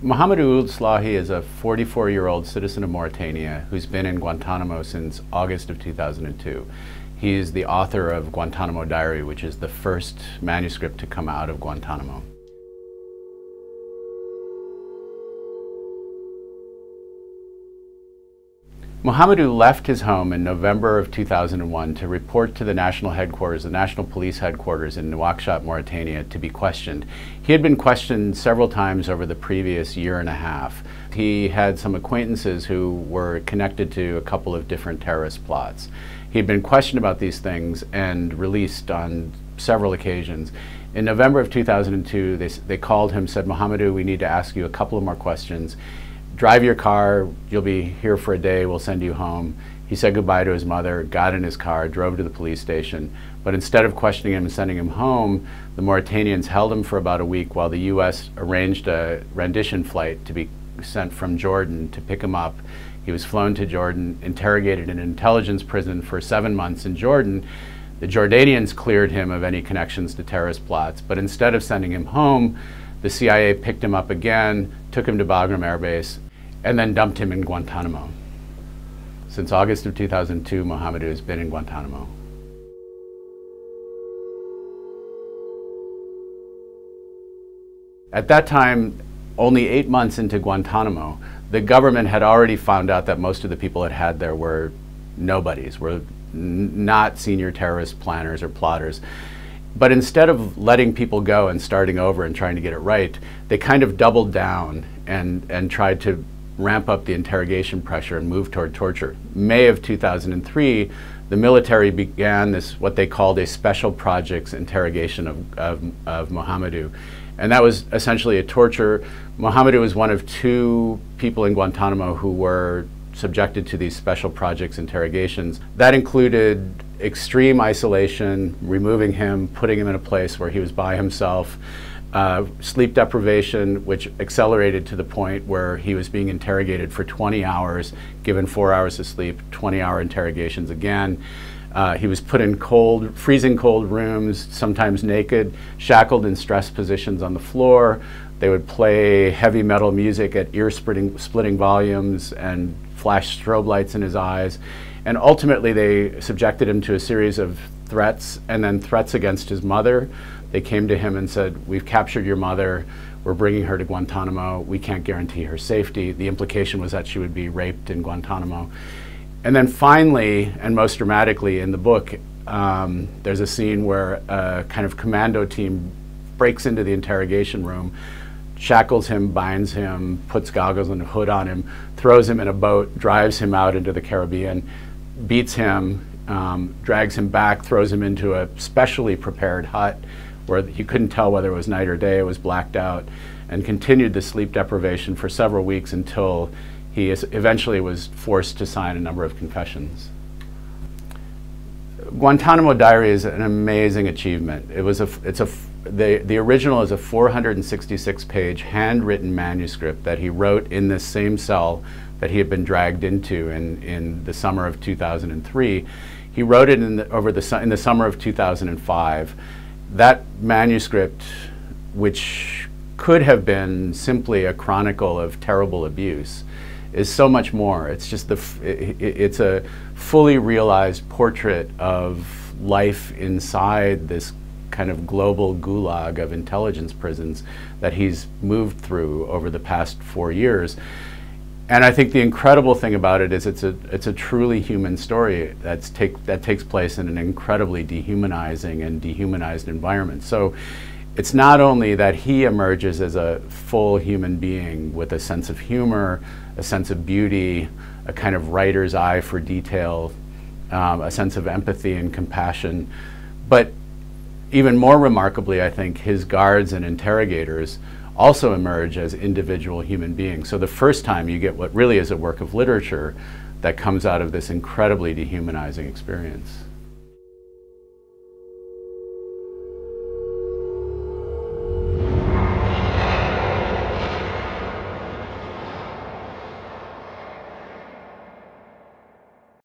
Mohamedou Ould Slahi is a 44-year-old citizen of Mauritania who's been in Guantanamo since August of 2002. He's the author of Guantanamo Diary, which is the first manuscript to come out of Guantanamo. Mohamedou left his home in November of 2001 to report to the national headquarters, the National Police Headquarters in Nouakchott, Mauritania, to be questioned. He had been questioned several times over the previous year and a half. He had some acquaintances who were connected to a couple of different terrorist plots. He had been questioned about these things and released on several occasions. In November of 2002, they called him, said, "Mohamedou, we need to ask you a couple of more questions. Drive your car, you'll be here for a day, we'll send you home." He said goodbye to his mother, got in his car, drove to the police station. But instead of questioning him and sending him home, the Mauritanians held him for about a week while the US arranged a rendition flight to be sent from Jordan to pick him up. He was flown to Jordan, interrogated in an intelligence prison for 7 months in Jordan. The Jordanians cleared him of any connections to terrorist plots, but instead of sending him home, the CIA picked him up again, took him to Bagram Air Base, and then dumped him in Guantanamo. Since August of 2002, Mohamedou has been in Guantanamo. At that time, only 8 months into Guantanamo, the government had already found out that most of the people it had there were nobodies, were not senior terrorist planners or plotters. But instead of letting people go and starting over and trying to get it right, they kind of doubled down and tried to ramp up the interrogation pressure and move toward torture. May of 2003, the military began this, what they called a special projects interrogation of Mohamedou. And that was essentially a torture. Mohamedou was one of 2 people in Guantanamo who were subjected to these special projects interrogations. That included extreme isolation, removing him, putting him in a place where he was by himself, sleep deprivation, which accelerated to the point where he was being interrogated for 20 hours, given 4 hours of sleep, 20-hour interrogations again. He was put in cold, freezing cold rooms, sometimes naked, shackled in stress positions on the floor. They would play heavy metal music at ear-splitting volumes and flash strobe lights in his eyes. And ultimately, they subjected him to a series of threats, and then threats against his mother. They came to him and said, "We've captured your mother. We're bringing her to Guantanamo. We can't guarantee her safety." The implication was that she would be raped in Guantanamo. And then finally, and most dramatically in the book, there's a scene where a kind of commando team breaks into the interrogation room, shackles him, binds him, puts goggles and a hood on him, throws him in a boat, drives him out into the Caribbean, beats him, drags him back, throws him into a specially prepared hut where you couldn't tell whether it was night or day, it was blacked out, and continued the sleep deprivation for several weeks until he eventually was forced to sign a number of confessions. Guantanamo Diary is an amazing achievement. The original is a 466-page handwritten manuscript that he wrote in this same cell that he had been dragged into in the summer of 2003. He wrote it in the summer of 2005. That manuscript, which could have been simply a chronicle of terrible abuse, is so much more. It's just it's a fully realized portrait of life inside this kind of global gulag of intelligence prisons that he's moved through over the past 4 years. And I think the incredible thing about it is it's a truly human story that takes place in an incredibly dehumanizing and dehumanized environment. So it's not only that he emerges as a full human being with a sense of humor, a sense of beauty, a kind of writer's eye for detail, a sense of empathy and compassion, but even more remarkably, I think his guards and interrogators also emerge as individual human beings. So the first time you get what really is a work of literature that comes out of this incredibly dehumanizing experience.